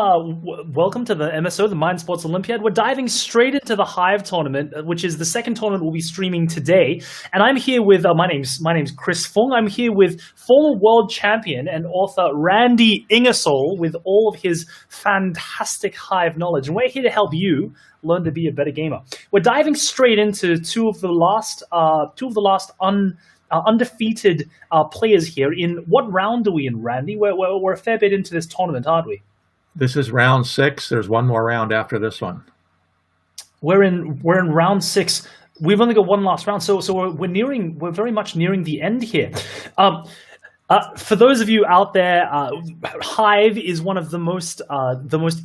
Welcome to the MSO, the Mind Sports Olympiad. We're diving straight into the Hive tournament, which is the second tournament we'll be streaming today. And I'm here with my name's Chris Fung. I'm here with former world champion and author Randy Ingersoll with all of his fantastic Hive knowledge. And we're here to help you learn to be a better gamer. We're diving straight into two of the last undefeated players here. In what round are we in, Randy? We're a fair bit into this tournament, aren't we? This is round 6. There's one more round after this one. We're in round 6. We've only got one last round, so we're very much nearing the end here. For those of you out there, Hive is one of the most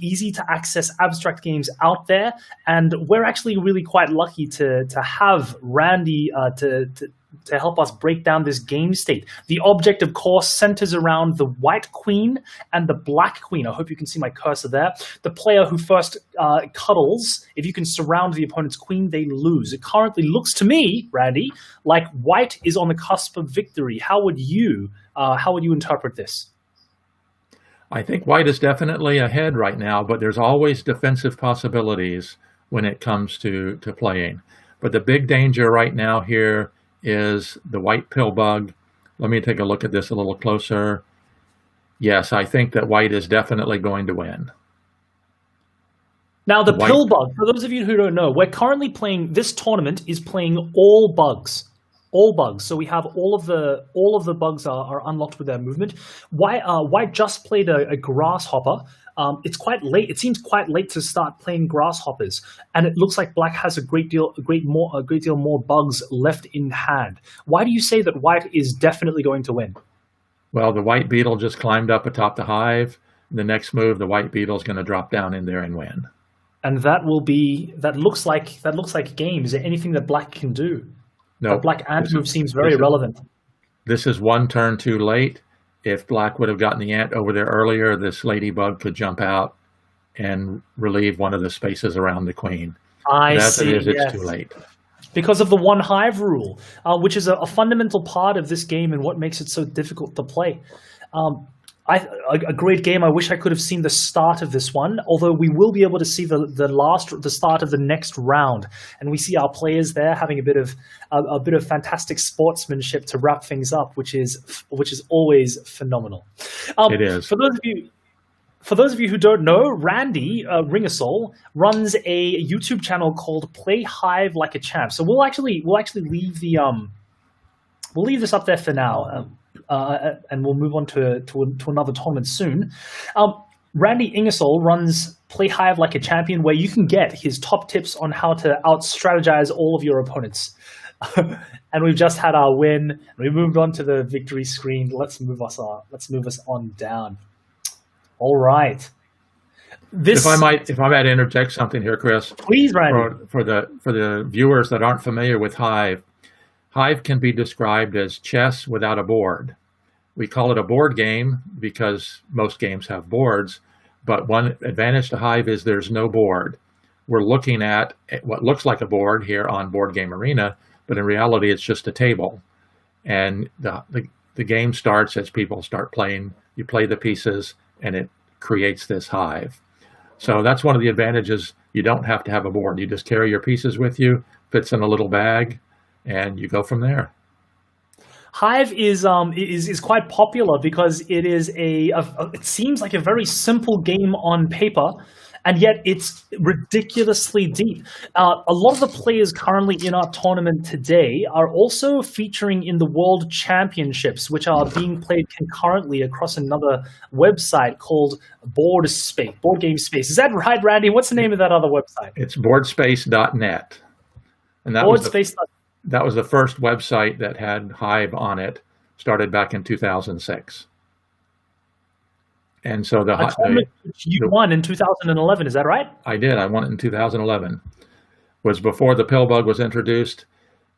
easy to access abstract games out there, and we're actually really quite lucky to have Randy to help us break down this game state. The object, of course, centers around the white queen and the black queen. I hope you can see my cursor there. The player who first cuddles, if you can surround the opponent's queen, they lose. It currently looks to me, Randy, like white is on the cusp of victory. How would you interpret this? I think white is definitely ahead right now, but there's always defensive possibilities when it comes to playing. But the big danger right now here is the white pill bug. Let me take a look at this a little closer. Yes, I think that white is definitely going to win. Now, the pill bug, for those of you who don't know, we're currently playing, this tournament is playing all bugs. All bugs. So we have all of the bugs are unlocked with their movement. White just played a grasshopper. It's quite late. It seems quite late to start playing grasshoppers, and it looks like black has a great deal more bugs left in hand. Why do you say that white is definitely going to win? Well, the white beetle just climbed up atop the hive. The next move, the white beetle is going to drop down in there and win. And that looks like game. Is there anything that black can do? No. The black ant move seems very relevant. This is one turn too late. If black would have gotten the ant over there earlier, this ladybug could jump out and relieve one of the spaces around the queen. I see. As it is, it's too late. Because of the one Hive rule, which is a fundamental part of this game and what makes it so difficult to play. A great game. I wish I could have seen the start of this one, although we will be able to see the start of the next round, and we see our players there having a bit of fantastic sportsmanship to wrap things up, which is always phenomenal. It is. For those of you who don't know, Randy Ingersoll runs a YouTube channel called Play Hive Like a Champ. So we'll actually leave we'll leave this up there for now. And we'll move on to another tournament soon. Randy Ingersoll runs Play Hive Like a Champion, where you can get his top tips on how to out-strategize all of your opponents. And we've just had our win. We moved on to the victory screen. Let's move us on down. All right. If I might interject something here, Chris. Please, Randy. For the viewers that aren't familiar with Hive. Hive can be described as chess without a board. We call it a board game because most games have boards, but one advantage to Hive is there's no board. We're looking at what looks like a board here on Board Game Arena, but in reality it's just a table. And the game starts as people start playing. You play the pieces and it creates this hive. So that's one of the advantages. You don't have to have a board. You just carry your pieces with you, fits in a little bag, and you go from there. Hive is quite popular because it is it seems like a very simple game on paper, and yet it's ridiculously deep. A lot of the players currently in our tournament today are also featuring in the World Championships, which are being played concurrently across another website called Board Game Space. Is that right, Randy? What's the name of that other website? It's boardspace.net. And that was the first website that had Hive on it, started back in 2006. And so you won in 2011, is that right? I did. I won it in 2011. Was before the pill bug was introduced.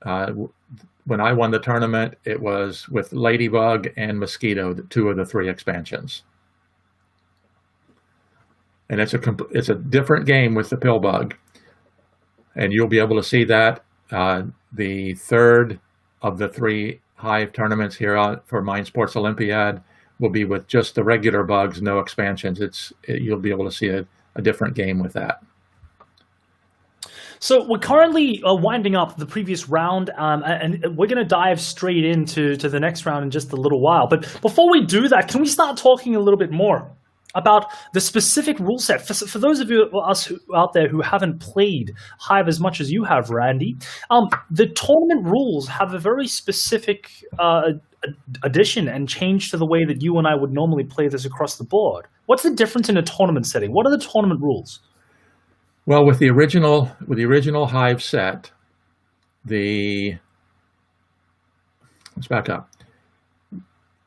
When I won the tournament, it was with Ladybug and Mosquito, two of the three expansions. And it's a different game with the pill bug, and you'll be able to see that. The third of the three Hive tournaments here for Mind Sports Olympiad will be with just the regular bugs, no expansions. You'll be able to see a different game with that. So we're currently winding up the previous round, and we're going to dive straight into the next round in just a little while. But before we do that, can we start talking a little bit more about the specific rule set? For those of you out there who haven't played Hive as much as you have, Randy, the tournament rules have a very specific addition and change to the way that you and I would normally play this across the board. What's the difference in a tournament setting? What are the tournament rules? Well, with the original Hive set, let's back up.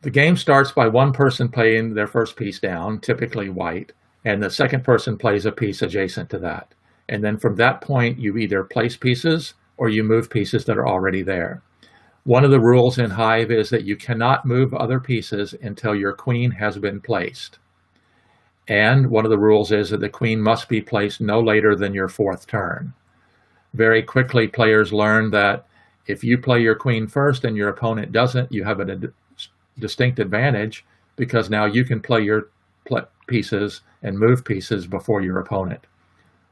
The game starts by one person playing their first piece down, typically white, and the second person plays a piece adjacent to that. And then from that point, you either place pieces or you move pieces that are already there. One of the rules in Hive is that you cannot move other pieces until your queen has been placed. And one of the rules is that the queen must be placed no later than your fourth turn. Very quickly, players learn that if you play your queen first and your opponent doesn't, you have a distinct advantage because now you can play your pieces and move pieces before your opponent.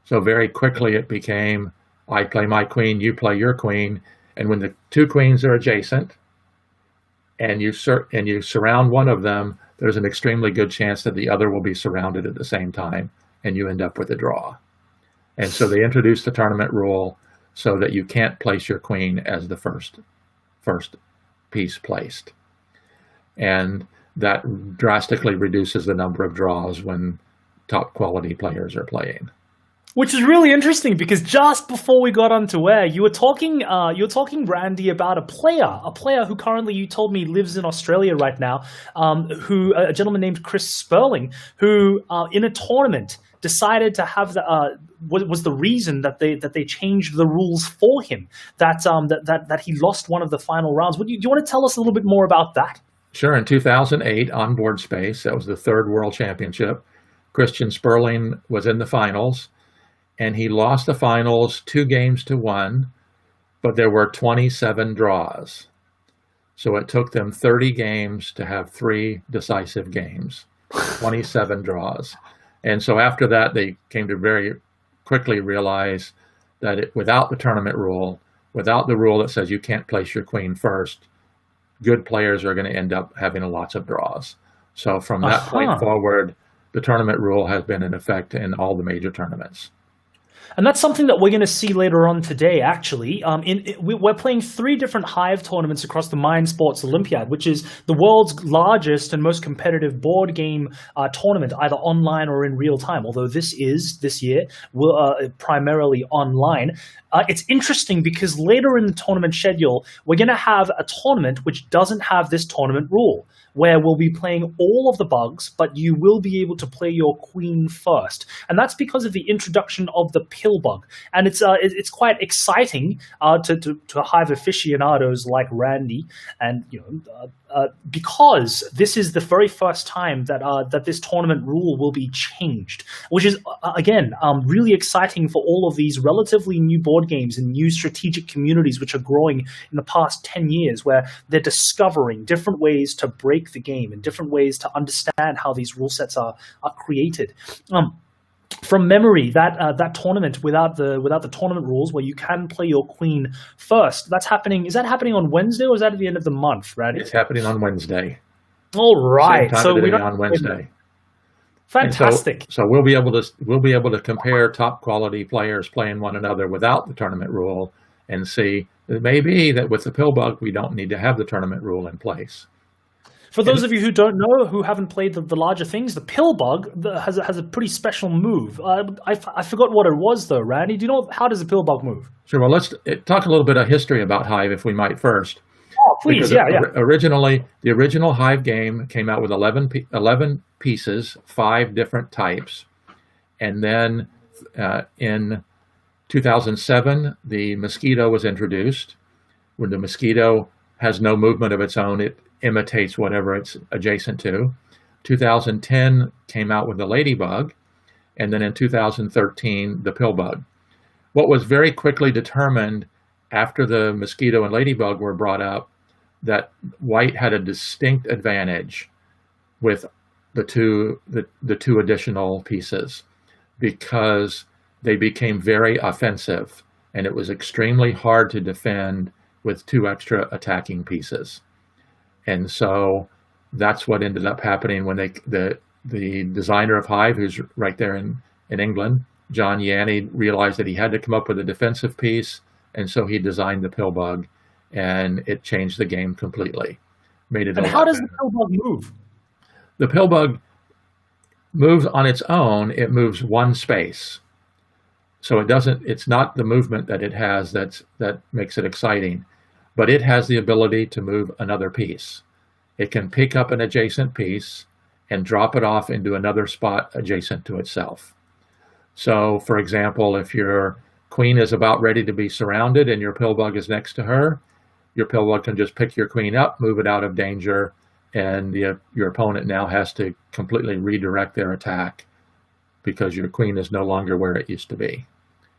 So very quickly it became, I play my queen, you play your queen, and when the two queens are adjacent and you surround one of them, there's an extremely good chance that the other will be surrounded at the same time, and you end up with a draw. And so they introduced the tournament rule so that you can't place your queen as the first piece placed. And that drastically reduces the number of draws when top quality players are playing. Which is really interesting because just before we got onto air, you were talking, Randy, about a player who currently, you told me, lives in Australia right now, a gentleman named Chris Sperling, who in a tournament decided to have was the reason that they changed the rules for him, that he lost one of the final rounds. Do you want to tell us a little bit more about that? Sure. In 2008 on Board Space, that was the third World Championship, Christian Sperling was in the finals. And he lost the finals 2-1, but there were 27 draws. So it took them 30 games to have 3 decisive games, 27 draws. And so after that, they came to very quickly realize that without the tournament rule, without the rule that says you can't place your queen first, good players are going to end up having lots of draws. So from that point forward, the tournament rule has been in effect in all the major tournaments. And that's something that we're going to see later on today, actually. We're playing 3 different Hive tournaments across the Mind Sports Olympiad, which is the world's largest and most competitive board game tournament, either online or in real time, although this year primarily online. It's interesting because later in the tournament schedule, we're going to have a tournament which doesn't have this tournament rule, where we'll be playing all of the bugs, but you will be able to play your queen first. And that's because of the introduction of the pill bug. And it's quite exciting to Hive aficionados like Randy, and because this is the very first time that this tournament rule will be changed, which is again really exciting for all of these relatively new board games and new strategic communities which are growing in the past 10 years, where they're discovering different ways to break the game and different ways to understand how these rule sets are created. From memory, that tournament without the tournament rules, where you can play your queen first, that's happening. Is that happening on Wednesday, or is that at the end of the month, Randy? It's happening on Wednesday. All right, so we're on Wednesday. Fantastic. So we'll be able to compare top quality players playing one another without the tournament rule, and see it may be that with the pill bug we don't need to have the tournament rule in place. For those of you who don't know, who haven't played the larger things, the pill bug has a pretty special move. I forgot what it was though, Randy. Do you know how does the pill bug move? Sure. Well, let's talk a little bit of history about Hive, if we might first. Oh, please, yeah. Originally, the original Hive game came out with 11 pieces, 5 different types, and then in 2007, the mosquito was introduced. When the mosquito has no movement of its own, it imitates whatever it's adjacent to. 2010 came out with the ladybug, and then in 2013, the pill bug. What was very quickly determined after the mosquito and ladybug were brought up, that white had a distinct advantage with the two additional pieces, because they became very offensive, and it was extremely hard to defend with 2 extra attacking pieces. And so that's what ended up happening when the designer of Hive, who's right there in England, John Yanni, realized that he had to come up with a defensive piece, and so he designed the pill bug, and it changed the game completely. Made it. And how does the pill bug move? The pill bug moves on its own. It moves 1 space. So it's not the movement that it has that makes it exciting, but it has the ability to move another piece. It can pick up an adjacent piece and drop it off into another spot adjacent to itself. So, for example, if your queen is about ready to be surrounded and your pill bug is next to her, your pill bug can just pick your queen up, move it out of danger, and your opponent now has to completely redirect their attack because your queen is no longer where it used to be.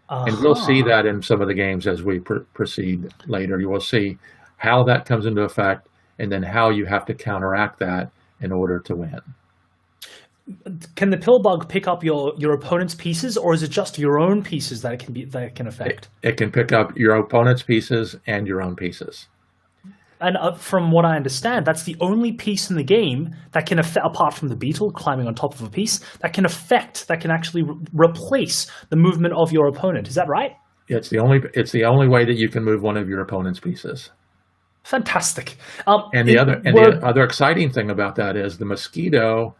And we'll see that in some of the games as we proceed later. You will see how that comes into effect, and then how you have to counteract that in order to win. Can the pill bug pick up your opponent's pieces, or is it just your own pieces that it can affect? It can pick up your opponent's pieces and your own pieces. And from what I understand, that's the only piece in the game that can affect, apart from the beetle climbing on top of a piece, that can actually replace the movement of your opponent. Is that right? It's the only way that you can move one of your opponent's pieces. Fantastic. And the other exciting thing about that is the mosquito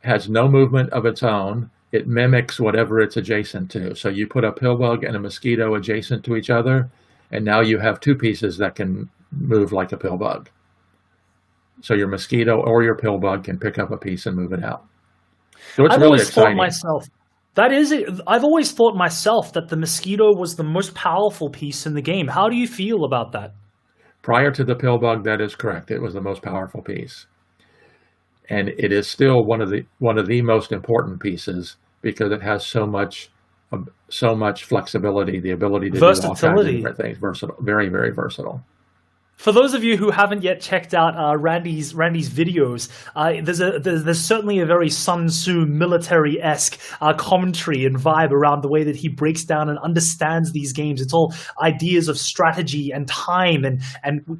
has no movement of its own. It mimics whatever it's adjacent to. So you put a pill bug and a mosquito adjacent to each other, and now you have 2 pieces that can move like a pill bug. So your mosquito or your pill bug can pick up a piece and move it out. So it's really exciting. I've always thought myself that the mosquito was the most powerful piece in the game. How do you feel about that? Prior to the pill bug, that is correct. It was the most powerful piece. And it is still one of the most important pieces because it has so much flexibility, the ability to do all kinds of different things. Versatile, very, very versatile. For those of you who haven't yet checked out Randy's videos, there's certainly a very Sun Tzu military-esque commentary and vibe around the way that he breaks down and understands these games. It's all ideas of strategy and time and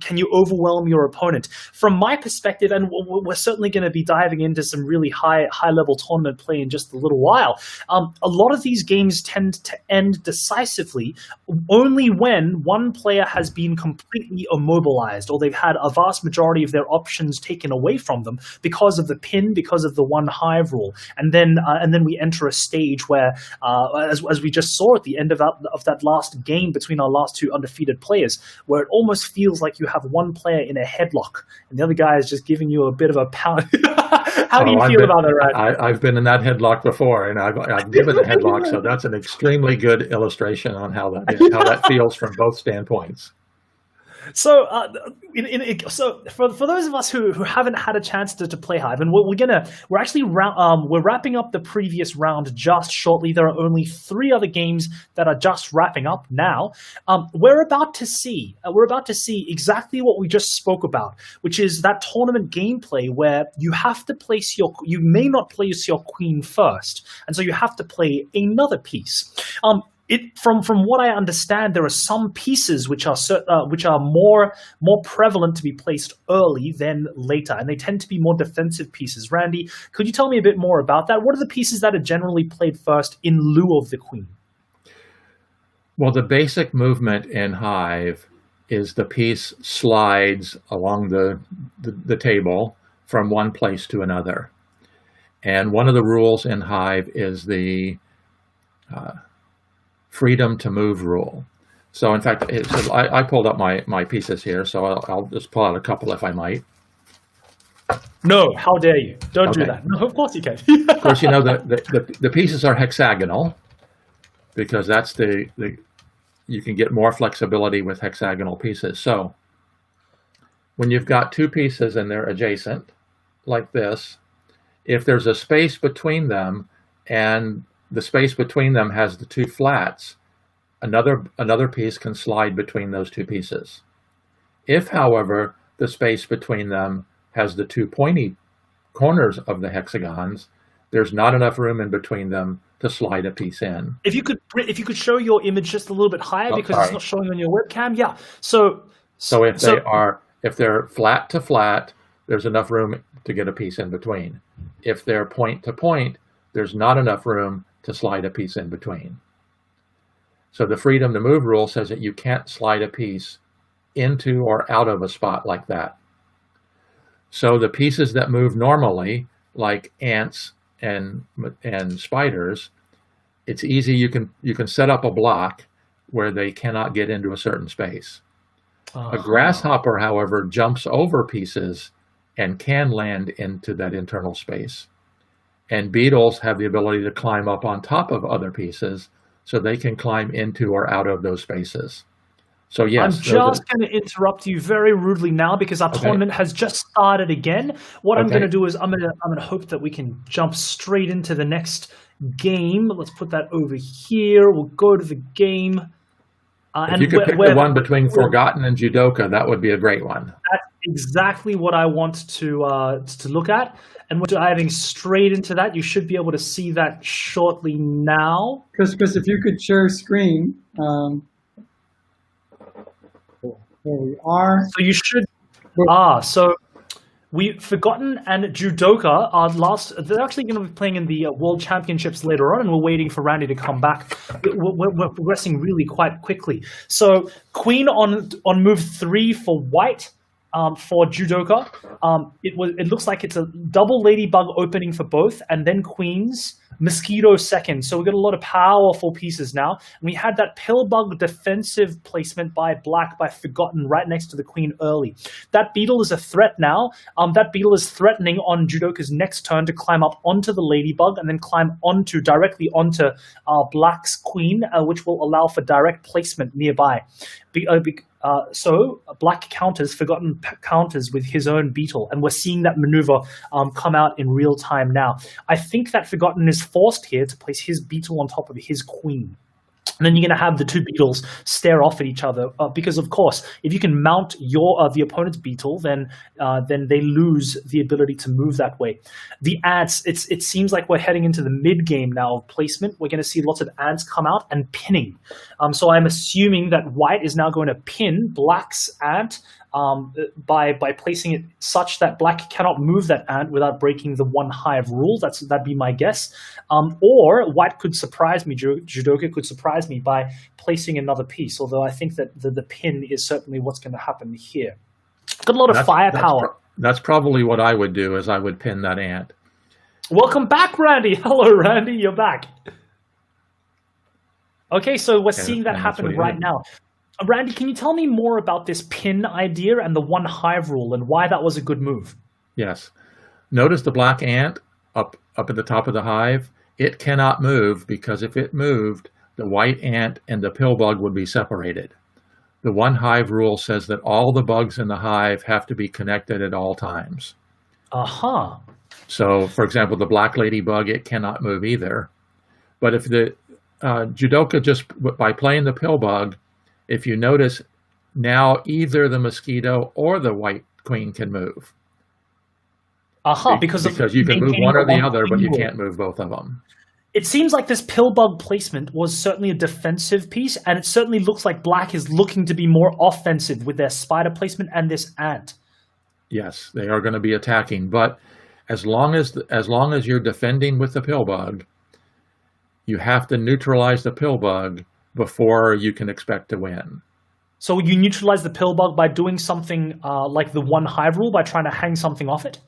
can you overwhelm your opponent. From my perspective, and we're certainly going to be diving into some really high-level tournament play in just a little while, a lot of these games tend to end decisively only when one player has been completely immobilized, or they've had a vast majority of their options taken away from them because of the pin, because of the one Hive rule, and then we enter a stage where, as we just saw at the end of that last game between our last 2 undefeated players, where it almost feels like you have one player in a headlock and the other guy is just giving you a bit of a pound. How do you feel about that, Rand? I've been in that headlock before, and I've given a headlock, so that's an extremely good illustration on how that feels from both standpoints. So, for those of us who haven't had a chance to play Hive, and we're actually wrapping up the previous round just shortly. There are only 3 other games that are just wrapping up now. We're about to see exactly what we just spoke about, which is that tournament gameplay where you may not place your queen first, and so you have to play another piece. From what I understand, there are some pieces which are more prevalent to be placed early than later, and they tend to be more defensive pieces. Randy, could you tell me a bit more about that? What are the pieces that are generally played first in lieu of the queen? Well, the basic movement in Hive is the piece slides along the table from one place to another, and one of the rules in Hive is the freedom to move rule. So in fact, I pulled up my pieces here, so I'll just pull out a couple if I might. No, how dare you? Don't do that. No, of course you can. Of course, you know the pieces are hexagonal because that's you can get more flexibility with hexagonal pieces. So when you've got 2 pieces and they're adjacent like this, if there's a space between them and the space between them has the 2 flats, another piece can slide between those 2 pieces. If, however, the space between them has the 2 pointy corners of the hexagons, there's not enough room in between them to slide a piece in. If you could show your image just a little bit higher, because it's not showing on your webcam. Yeah. So if they're flat to flat, there's enough room to get a piece in between. If they're point to point, there's not enough room to slide a piece in between. So the freedom to move rule says that you can't slide a piece into or out of a spot like that. So the pieces that move normally, like ants and spiders, it's easy. You can set up a block where they cannot get into a certain space. A grasshopper, however, jumps over pieces and can land into that internal space. And beetles have the ability to climb up on top of other pieces, so they can climb into or out of those spaces. So yes, I'm just going to interrupt you very rudely now, because our tournament has just started again. What I'm going to do is I'm going to hope that we can jump straight into the next game. Let's put that over here. We'll go to the game. If you could pick the one between Forgotten and Judoka, that would be a great one. That's exactly what I want to look at. And we're diving straight into that. You should be able to see that shortly now. Chris, if you could share screen. There we are. So you should. So we've Forgotten and Judoka are they're actually going to be playing in the World Championships later on, and we're waiting for Randy to come back. We're progressing really quite quickly. So Queen on move 3 for White. For Judoka, it looks like it's a double ladybug opening for both, and then queens, mosquito second. So we've got a lot of powerful pieces now. And we had that pillbug defensive placement by Black by Forgotten right next to the queen early. That beetle is a threat now. That beetle is threatening on Judoka's next turn to climb up onto the ladybug and then climb directly onto Black's queen, which will allow for direct placement nearby. So Black counters, Forgotten counters with his own beetle, and we're seeing that maneuver come out in real time now. I think that Forgotten is forced here to place his beetle on top of his queen. And then you're going to have the two beetles stare off at each other because, of course, if you can mount the opponent's beetle, then they lose the ability to move that way. The ants, it seems like we're heading into the mid game now of placement. We're going to see lots of ants come out and pinning. So I'm assuming that White is now going to pin Black's ant by placing it such that Black cannot move that ant without breaking the one hive rule. That'd be my guess. Or White could surprise me, Judoka could surprise me by placing another piece, although I think that the pin is certainly what's going to happen here. Got a lot of firepower. That's probably what I would do, is I would pin that ant. Welcome back, Randy. Hello, Randy. You're back. Okay, so we're seeing that happen right now. Randy, can you tell me more about this pin idea and the one hive rule and why that was a good move? Yes. Notice the black ant up at the top of the hive. It cannot move, because if it moved, the white ant and the pill bug would be separated. The one hive rule says that all the bugs in the hive have to be connected at all times. Aha. So, for example, the black ladybug, it cannot move either. But if the Judoka, just by playing the pill bug, if you notice, now either the mosquito or the white queen can move. Because you can move one or the other, but you can't move both of them. It seems like this pillbug placement was certainly a defensive piece, and it certainly looks like Black is looking to be more offensive with their spider placement and this ant. Yes, they are going to be attacking, but as long as you're defending with the pillbug, you have to neutralize the pillbug before you can expect to win. So you neutralize the pillbug by doing something like the one hive rule, by trying to hang something off it?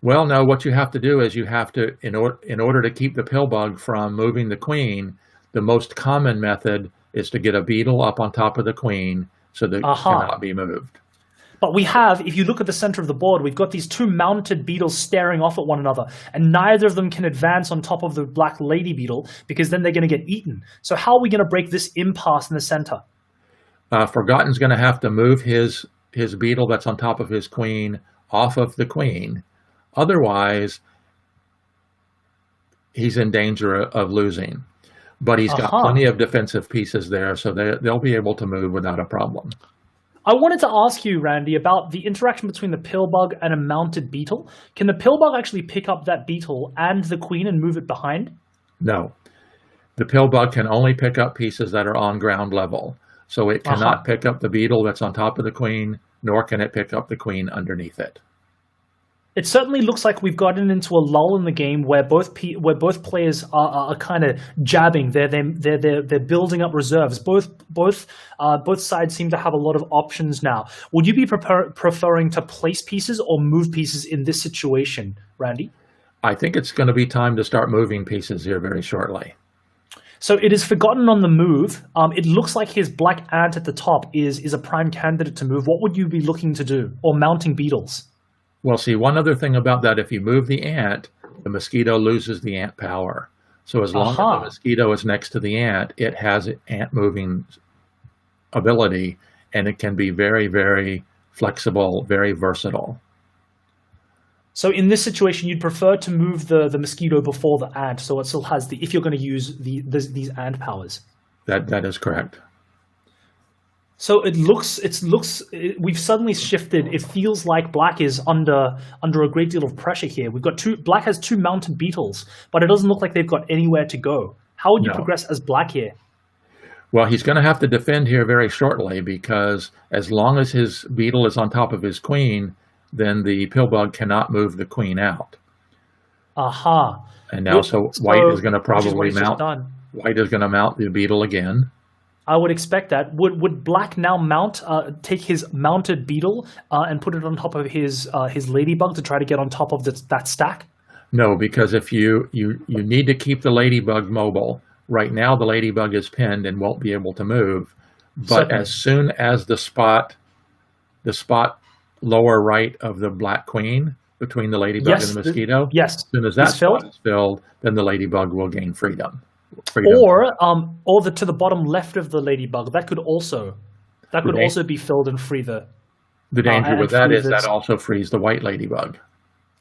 Well, no, what you have to do is you have to, in order to keep the pillbug from moving the queen, the most common method is to get a beetle up on top of the queen so that it cannot be moved. But we have, if you look at the center of the board, we've got these two mounted beetles staring off at one another, and neither of them can advance on top of the black lady beetle, because then they're going to get eaten. So how are we going to break this impasse in the center? Forgotten's going to have to move his beetle that's on top of his queen off of the queen. Otherwise, he's in danger of losing. But he's got plenty of defensive pieces there, so they'll be able to move without a problem. I wanted to ask you, Randy, about the interaction between the pillbug and a mounted beetle. Can the pillbug actually pick up that beetle and the queen and move it behind? No. The pillbug can only pick up pieces that are on ground level. So it cannot pick up the beetle that's on top of the queen, nor can it pick up the queen underneath it. It certainly looks like we've gotten into a lull in the game where both players are kind of jabbing. They're building up reserves. Both sides seem to have a lot of options now. Would you be preferring to place pieces or move pieces in this situation, Randy? I think it's going to be time to start moving pieces here very shortly. So it is forgotten on the move. It looks like his black ant at the top is a prime candidate to move. What would you be looking to do? Or mounting beetles? Well, see, one other thing about that, if you move the ant, the mosquito loses the ant power. So as long as the mosquito is next to the ant, it has ant moving ability, and it can be very, very flexible, very versatile. So in this situation, you'd prefer to move the mosquito before the ant, so it still has if you're going to use these ant powers. That is correct. So we've suddenly shifted. It feels like black is under a great deal of pressure here. Black has two mounted beetles, but it doesn't look like they've got anywhere to go. How would you progress as black here? Well, he's going to have to defend here very shortly, because as long as his beetle is on top of his queen, then the pillbug cannot move the queen out. And now, so white is going to probably mount. White is going to mount the beetle again. I would expect that. Would black now take his mounted beetle and put it on top of his ladybug to try to get on top of that stack? No, because if you need to keep the ladybug mobile. Right now, the ladybug is pinned and won't be able to move. But as soon as the spot lower right of the black queen between the ladybug and the mosquito, as soon as that spot is filled, then the ladybug will gain freedom. Or to the bottom left of the ladybug, that could also be filled and free the danger with that is that also frees the white ladybug.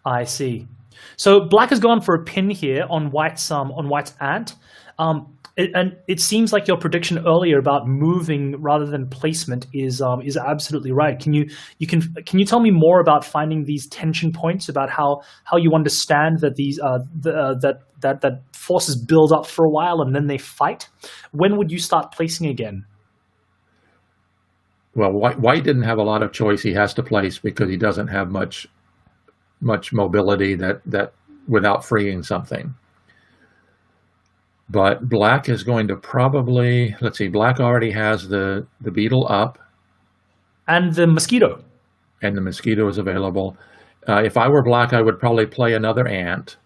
I see. So black has gone for a pin here on white's ant. And it seems like your prediction earlier about moving rather than placement is absolutely right. Can you tell me more about finding these tension points, about how you understand that these that forces build up for a while and then they fight? When would you start placing again? Well, white didn't have a lot of choice. He has to place because he doesn't have much mobility that without freeing something. But black is going to probably, let's see, black already has the beetle up. And the mosquito. And the mosquito is available. If I were black, I would probably play another ant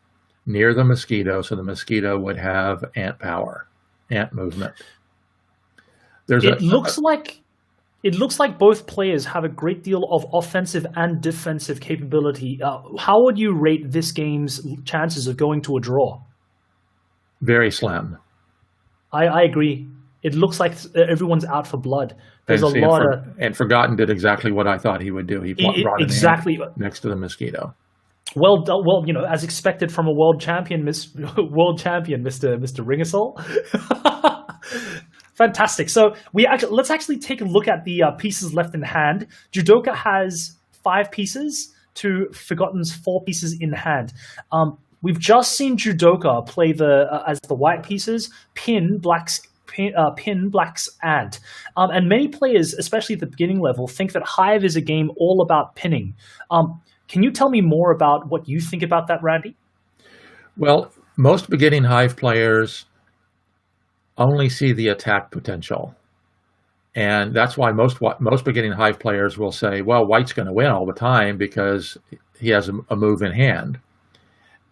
near the mosquito, so the mosquito would have ant power, ant movement. It looks like both players have a great deal of offensive and defensive capability. How would you rate this game's chances of going to a draw? Very slim. I agree. It looks like everyone's out for blood. There's and Forgotten did exactly what I thought he would do. He brought an ant next to the mosquito. Well, as expected from a world champion, Mr. Ingersoll. Fantastic. So let's actually take a look at the pieces left in hand. Judoka has 5 pieces to Forgotten's 4 pieces in hand. We've just seen Judoka play as the white pieces, pin Black's ant. And many players, especially at the beginning level, think that Hive is a game all about pinning. Can you tell me more about what you think about that, Randy? Well, most beginning Hive players only see the attack potential. And that's why most beginning Hive players will say, well, white's going to win all the time because he has a move in hand.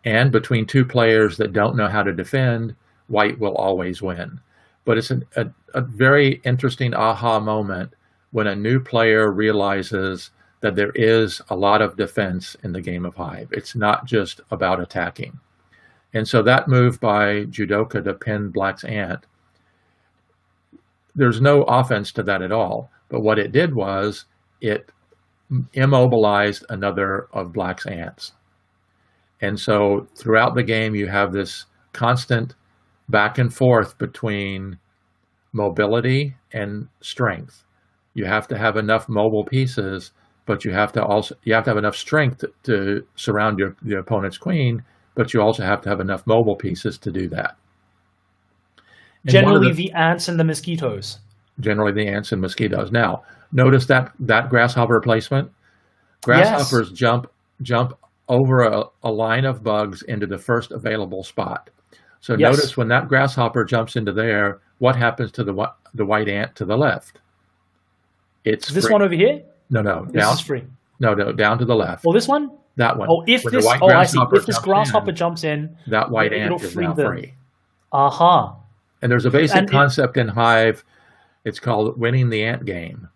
And between two players that don't know how to defend, white will always win. But it's a very interesting aha moment when a new player realizes that there is a lot of defense in the game of Hive. It's not just about attacking. And so that move by Judoka to pin Black's ant, there's no offense to that at all. But what it did was it immobilized another of Black's ants. And so throughout the game, you have this constant back and forth between mobility and strength. You have to have enough mobile pieces, but you have to have enough strength to surround your opponent's queen, but you also have to have enough mobile pieces to do that. And generally the ants and the mosquitoes. Generally the ants and mosquitoes. Now, notice that grasshopper placement. Grasshoppers jump over a line of bugs into the first available spot. So notice when that grasshopper jumps into there, what happens to the white ant to the left? It's this free. one over here? No, this down. Is free. No, down to the left. Oh, this one? That one. Oh, if this, I see. If this grasshopper jumps in, that white ant is now free. Aha. And there's a basic concept in Hive. It's called winning the ant game.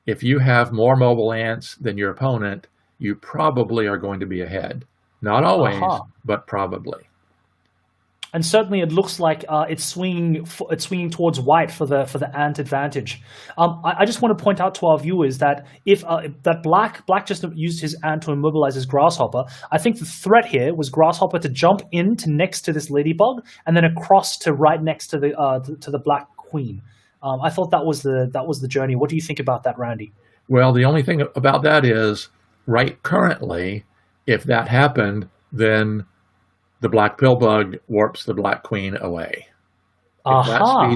If you have more mobile ants than your opponent, you probably are going to be ahead. Not always, but probably. And certainly, it looks like it's swinging towards white for the ant advantage. I just want to point out to our viewers that if that black just used his ant to immobilize his grasshopper, I think the threat here was grasshopper to jump into next to this ladybug and then across to right next to the black queen. I thought that was the journey. What do you think about that, Randy? Well, the only thing about that is, right currently, if that happened, then the black pillbug warps the black queen away. If that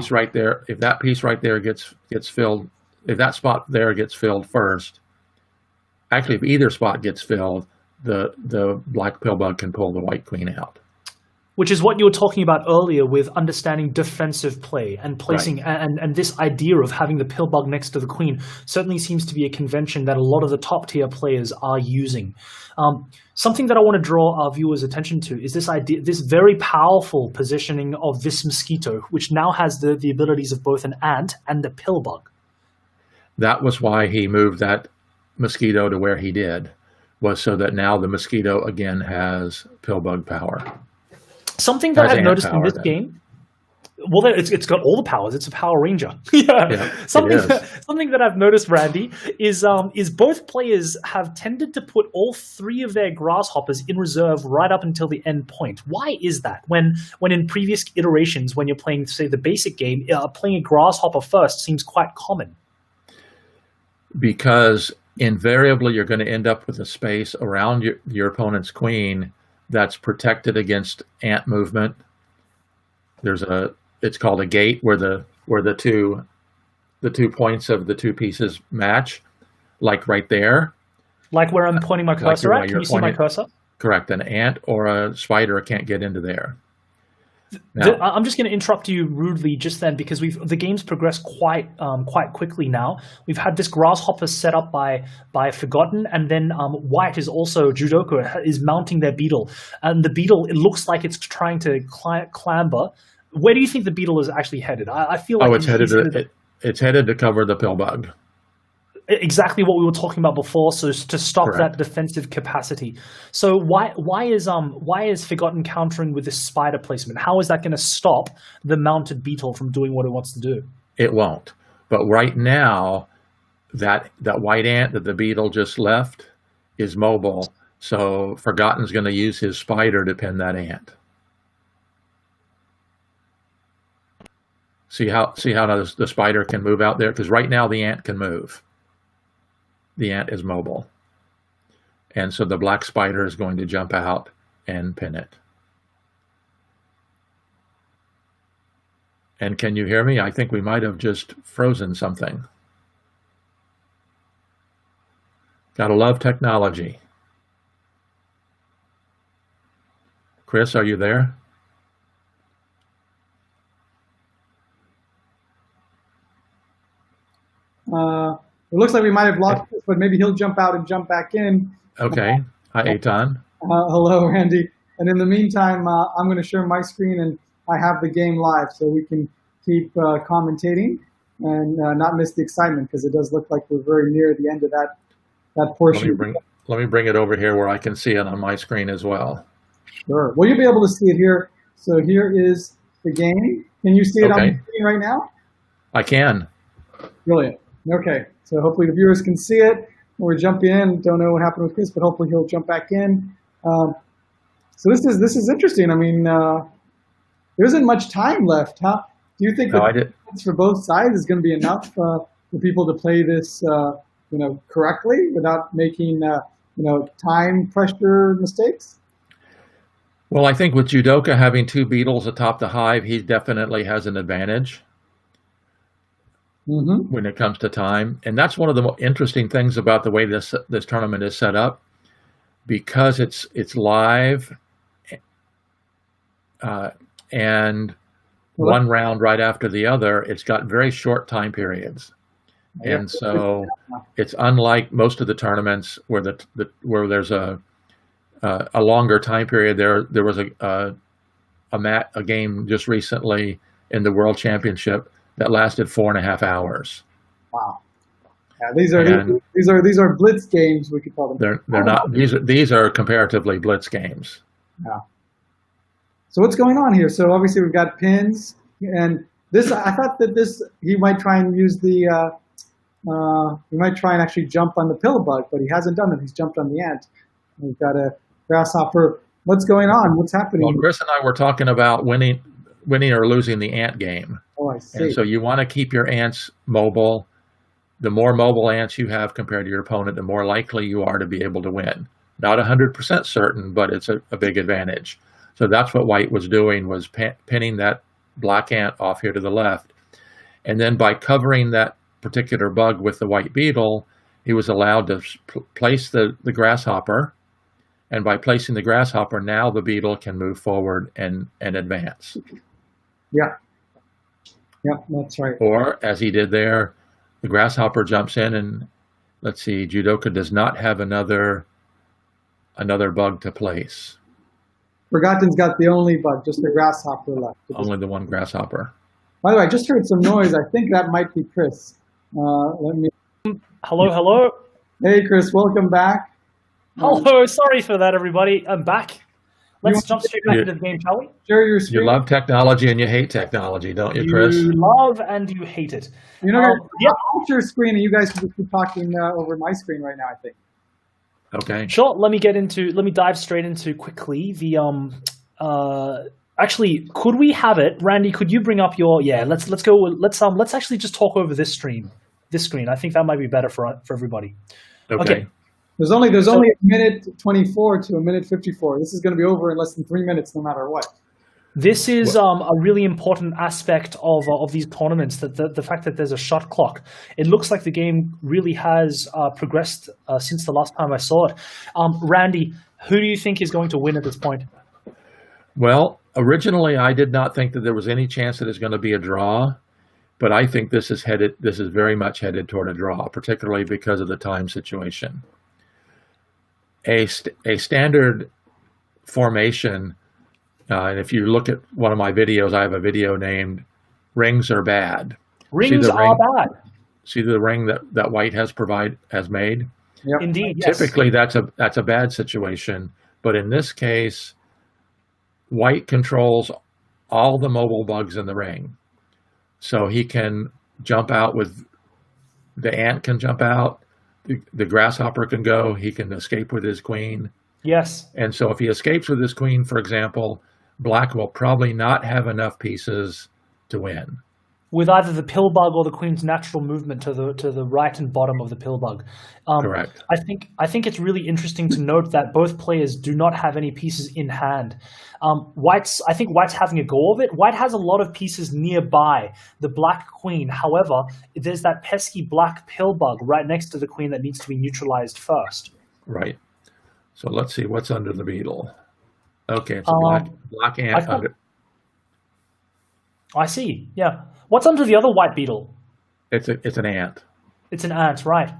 piece right there gets filled, if that spot there gets filled first, actually if either spot gets filled, the black pillbug can pull the white queen out. Which is what you were talking about earlier with understanding defensive play and placing, and this idea of having the pillbug next to the queen certainly seems to be a convention that a lot of the top tier players are using. Something that I want to draw our viewers' attention to is this idea, this very powerful positioning of this mosquito, which now has the abilities of both an ant and the pillbug. That was why he moved that mosquito to where he did, was so that now the mosquito again has pillbug power. Something that I've noticed in this game, well, it's got all the powers. It's a Power Ranger. Something that I've noticed, Randy, is both players have tended to put all three of their grasshoppers in reserve right up until the end point. Why is that? When in previous iterations, when you're playing, say, the basic game, playing a grasshopper first seems quite common. Because invariably you're going to end up with a space around your opponent's queen that's protected against ant movement. It's called a gate where the two points of the two pieces match, like right there. Like where I'm pointing my cursor at. Can you see my cursor? Correct. An ant or a spider can't get into there. Now, I'm just going to interrupt you rudely just then because the game's progressed quite quickly now. We've had this grasshopper set up by Forgotten, and then White is also Judoka is mounting their beetle, and the beetle, it looks like it's trying to clamber. Where do you think the beetle is actually headed? I feel like it's headed to cover the pillbug. Exactly what we were talking about before, so to stop that defensive capacity. So why is Forgotten countering with this spider placement? How is that going to stop the mounted beetle from doing what it wants to do? It won't. But right now, that white ant that the beetle just left is mobile. So Forgotten's going to use his spider to pin that ant. See how the spider can move out there? Because right now the ant can move. The ant is mobile. And so the black spider is going to jump out and pin it. And can you hear me? I think we might have just frozen something. Gotta love technology. Chris, are you there? It looks like we might have lost this, but maybe he'll jump out and jump back in. Okay. Hi, Eitan. Hello, Randy. And in the meantime, I'm going to share my screen, and I have the game live, so we can keep commentating and not miss the excitement, because it does look like we're very near the end of that portion. Let me bring it over here where I can see it on my screen as well. Sure. Well, you'll be able to see it here. So here is the game. Can you see it on the screen right now? I can. Brilliant. Okay. So hopefully the viewers can see it. We're jumping in. Don't know what happened with Chris, but hopefully he'll jump back in. So this is interesting. I mean, there isn't much time left, huh? Do you think that for both sides is going to be enough for people to play this, correctly without making, time pressure mistakes? Well, I think with Judoka having two beetles atop the hive, he definitely has an advantage when it comes to time. And that's one of the interesting things about the way this tournament is set up, because it's live and one round right after the other. It's got very short time periods. And so it's unlike most of the tournaments where where there's a longer time period. There was a game just recently in the World Championship that lasted 4.5 hours. Wow! Yeah, these are blitz games, we could call them. They're not. These are comparatively blitz games. Yeah. So what's going on here? So obviously we've got pins, and this. I thought that he might try and use the. He might try and actually jump on the pill bug, but he hasn't done it. He's jumped on the ant. We've got a grasshopper. What's going on? What's happening? Well, Chris and I were talking about winning or losing the ant game. Oh, I see. And so you want to keep your ants mobile. The more mobile ants you have compared to your opponent, the more likely you are to be able to win. Not 100% certain, but it's a big advantage. So that's what White was doing, was pinning that black ant off here to the left. And then by covering that particular bug with the white beetle, he was allowed to place the grasshopper. And by placing the grasshopper, now the beetle can move forward and advance. Yeah. Yep, that's right. Or, as he did there, the grasshopper jumps in, and let's see, Judoka does not have another bug to place. Forgotten's got the only bug, just the grasshopper left. Only the one grasshopper. By the way, I just heard some noise. I think that might be Chris. Hello. Hey, Chris, welcome back. Hello, sorry for that, everybody. I'm back. Let's jump straight back into the game, shall we? Share your screen. You love technology and you hate technology, don't you, Chris? You love and you hate it. I'll share screen, and you guys can just be talking over my screen right now, I think. Okay. Sure. Let me dive straight into quickly the actually, could we have it, Randy? Could you bring up your let's actually just talk over this screen. I think that might be better for everybody. Okay. There's only a minute 24 to a minute 54. This is going to be over in less than 3 minutes, no matter what. This is a really important aspect of these tournaments, that the fact that there's a shot clock. It looks like the game really has progressed since the last time I saw it. Randy, who do you think is going to win at this point? Well, originally I did not think that there was any chance that it's going to be a draw, but I think this is very much headed toward a draw, particularly because of the time situation. A standard formation. And if you look at one of my videos, I have a video named "Rings Are Bad." Rings are bad. See the ring that White has made? Yep. Indeed, yes. Typically, that's a bad situation, but in this case, White controls all the mobile bugs in the ring, so he can jump out with the ant can jump out, the grasshopper can go, he can escape with his queen. Yes. And so if he escapes with his queen, for example, Black will probably not have enough pieces to win. With either the pill bug or the queen's natural movement to the right and bottom of the pill bug. Correct. I think it's really interesting to note that both players do not have any pieces in hand. I think White's having a go of it. White has a lot of pieces nearby the black queen. However, there's that pesky black pill bug right next to the queen that needs to be neutralized first. Right. So let's see what's under the beetle. Okay, it's a black ant under. I see. Yeah. What's under the other white beetle? It's an ant. It's an ant, right?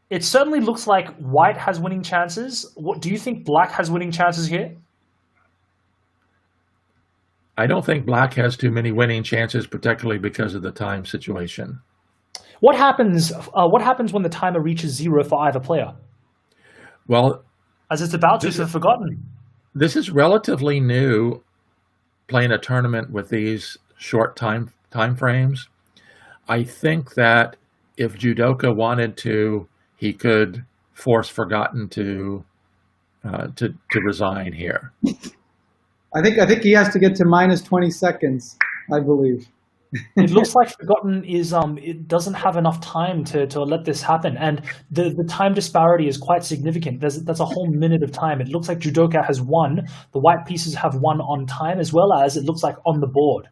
It certainly looks like White has winning chances. What do you think Black has winning chances here? I don't think Black has too many winning chances, particularly because of the time situation. What happens when the timer reaches 0 for either player? Well, as it's about to for Forgotten. This is relatively new, playing a tournament with these short time frames. I think that if Judoka wanted to, he could force Forgotten to resign here. I think he has to get to minus 20 seconds, I believe. It looks like Forgotten is it doesn't have enough time to let this happen, and the time disparity is quite significant. That's a whole minute of time. It looks like Judoka has won. The white pieces have won on time, as well as it looks like on the board.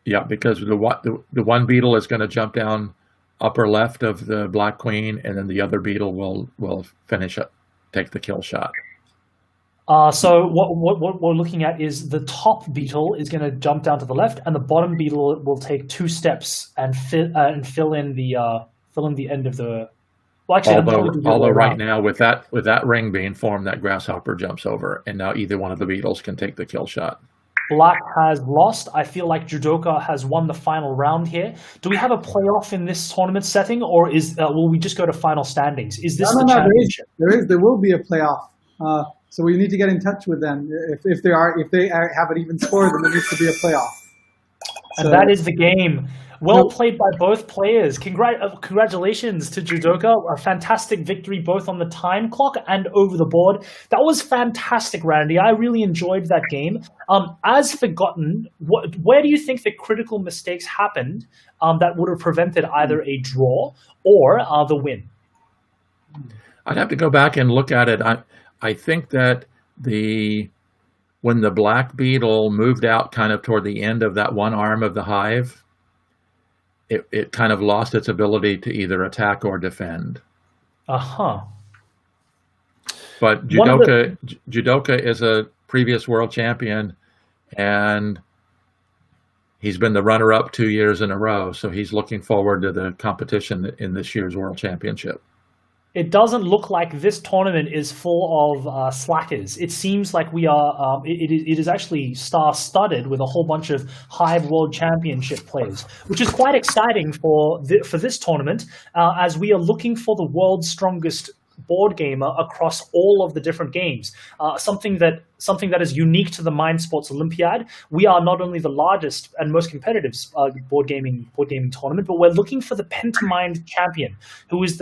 Yeah, because the one beetle is going to jump down upper left of the black queen, and then the other beetle will finish up, take the kill shot. So what we're looking at is the top beetle is going to jump down to the left, and the bottom beetle will take 2 steps and fill in the end of the. Well, actually, although right now with that ring being formed, that grasshopper jumps over, and now either one of the beetles can take the kill shot. Black has lost. I feel like Judoka has won the final round here. Do we have a playoff in this tournament setting, or will we just go to final standings? Is this the championship? There will be a playoff. So we need to get in touch with them. If they have an even score, then there needs to be a playoff. And that is the game. Well played by both players. Congratulations to Judoka. A fantastic victory both on the time clock and over the board. That was fantastic, Randy. I really enjoyed that game. As Forgotten, where do you think the critical mistakes happened that would have prevented either a draw or the win? I'd have to go back and look at it. I think that when the black beetle moved out kind of toward the end of that one arm of the hive, it kind of lost its ability to either attack or defend. Uh-huh. But Judoka is a previous world champion, and he's been the runner-up 2 years in a row, so he's looking forward to the competition in this year's world championship. It doesn't look like this tournament is full of slackers. It seems like we are. It is actually star-studded with a whole bunch of Hive World Championship players, which is quite exciting for this tournament, as we are looking for the world's strongest board gamer across all of the different games. Something that is unique to the Mind Sports Olympiad. We are not only the largest and most competitive board gaming tournament, but we're looking for the Pentamind champion, who is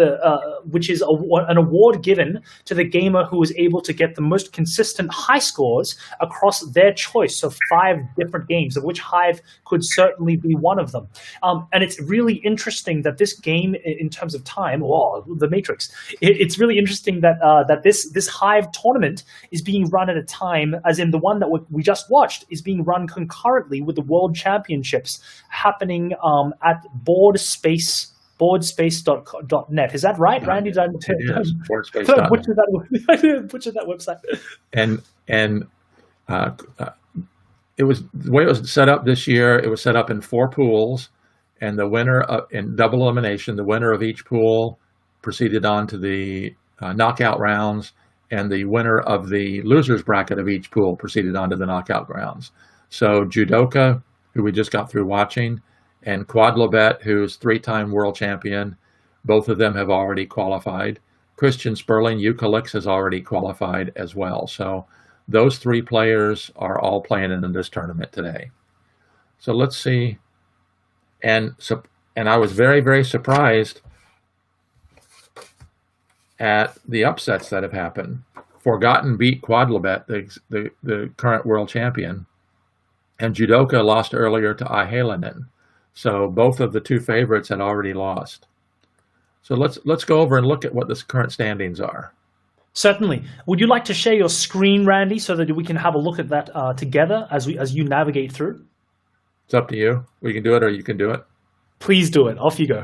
which is an award given to the gamer who is able to get the most consistent high scores across their choice of 5 different games, of which Hive could certainly be one of them. And it's really interesting that this game, in terms of time, the Matrix, it's really interesting that this Hive tournament is being run at a time, as in the one that we just watched, is being run concurrently with the World Championships happening at boardspace.net. Is that right, Randy? Yes, boardspace.net. Butcher that website. And it was the way it was set up this year. It was set up in 4 pools, and the winner in double elimination, the winner of each pool proceeded on to the knockout rounds, and the winner of the losers bracket of each pool proceeded on to the knockout rounds. So Judoka, who we just got through watching, and Quadlibet, who's 3-time world champion, both of them have already qualified. Christian Sperling, Eucalyx, has already qualified as well. So those 3 players are all playing in this tournament today. So let's see. And I was very, very surprised at the upsets that have happened. Forgotten beat Quadlibet, the current world champion, and Judoka lost earlier to Ihalinen. So both of the 2 favorites had already lost. So let's go over and look at what the current standings are. Certainly. Would you like to share your screen, Randy, so that we can have a look at that together as you navigate through? It's up to you. We can do it, or you can do it. Please do it. Off you go.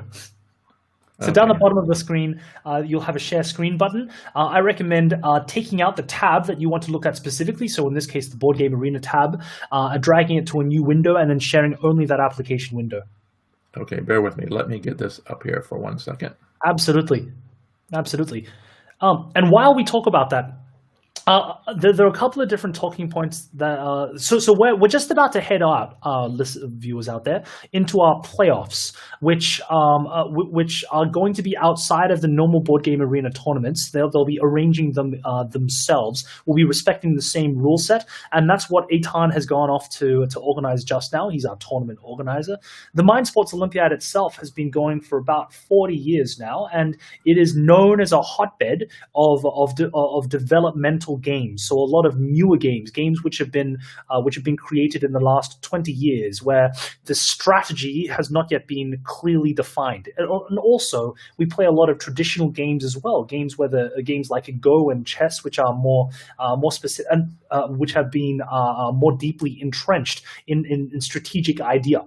So Okay. down the bottom of the screen, you'll have a share screen button. I recommend taking out the tab that you want to look at specifically. So in this case, the Board Game Arena tab, dragging it to a new window, and then sharing only that application window. Okay, bear with me. Let me get this up here for 1 second. Absolutely. Absolutely. And while we talk about that, there are a couple of different talking points that so we're just about to head out, viewers out there, into our playoffs, which are going to be outside of the normal Board Game Arena tournaments. They'll be arranging them themselves. We'll be respecting the same rule set, and that's what Eitan has gone off to organize just now. He's our tournament organizer. The Mind Sports Olympiad itself has been going for about 40 years now, and it is known as a hotbed of developmental experimental games, so a lot of newer games which have been created in the last 20 years, where the strategy has not yet been clearly defined. And also, we play a lot of traditional games as well, games like Go and chess, which are more specific and which have been more deeply entrenched in strategic idea.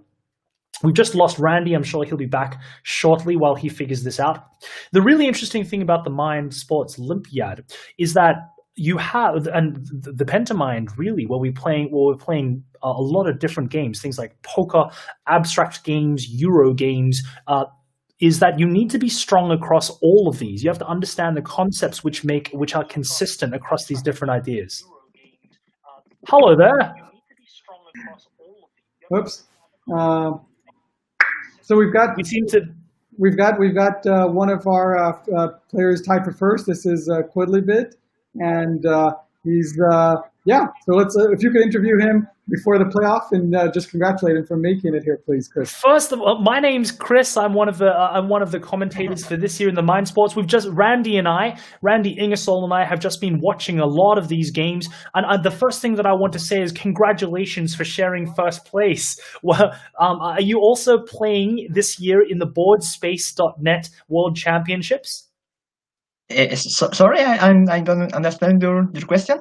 We've just lost Randy. I'm sure he'll be back shortly while he figures this out. The really interesting thing about the Mind Sports Olympiad is that you have, and the Pentamind really, where we're playing a lot of different games, things like poker, abstract games, Euro games, is that you need to be strong across all of these. You have to understand the concepts which are consistent across these different ideas. Hello there. Oops. So we've got one of our players tied for first. This is Quidlybit, and he's So let's if you could interview him before the playoff and just congratulate him for making it here, please, Chris. First of all, my name's Chris. I'm one of the commentators for this year in the Mind Sports. Randy Ingersoll and I have just been watching a lot of these games, and the first thing that I want to say is congratulations for sharing first place. Well, are you also playing this year in the BoardSpace.net World Championships? Sorry, I don't understand your question.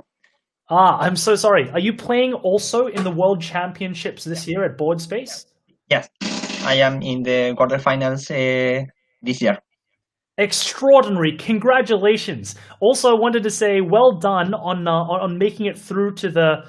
I'm so sorry. Are you playing also in the World Championships this year at BoardSpace? Yes, I am in the quarterfinals this year. Extraordinary! Congratulations. Also, I wanted to say well done on making it through to the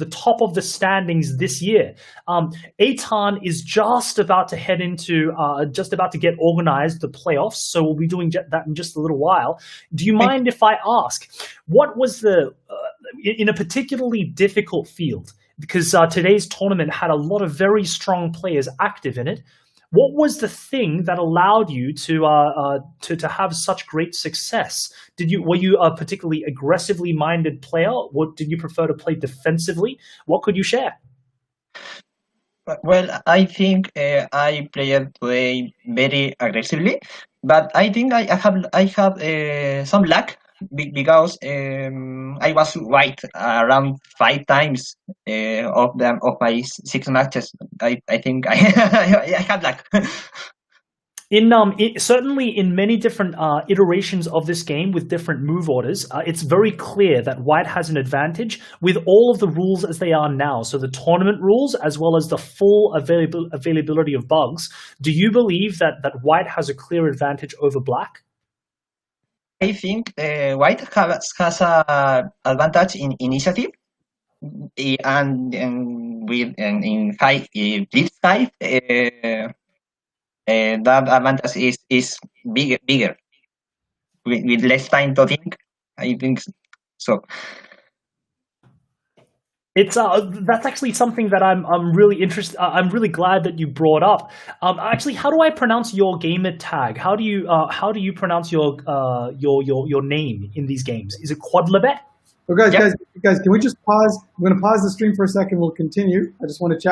top of the standings this year. Eitan is just about to get organized, the playoffs, so we'll be doing that in just a little while. Do you mind if I ask, what was in a particularly difficult field, because today's tournament had a lot of very strong players active in it, what was the thing that allowed you to have such great success? Were you a particularly aggressively minded player? Or did you prefer to play defensively? What could you share? Well, I think I played today very aggressively, but I think I have some luck because I was right around 5 times of my 6 matches. I think I had luck. Certainly in many different iterations of this game with different move orders, it's very clear that White has an advantage with all of the rules as they are now. So the tournament rules as well as the full availability of bugs. Do you believe that White has a clear advantage over Black? I think White has a advantage in initiative, and in Blitz 5, that advantage is bigger with less time to think. I think so. It's that's actually something that I'm really interested. I'm really glad that you brought up. Actually, how do I pronounce your gamer tag? How do you pronounce your name in these games? Is it Quadlibet? Well, guys, can we just pause? I'm going to pause the stream for a second. We'll continue. I just want to chat.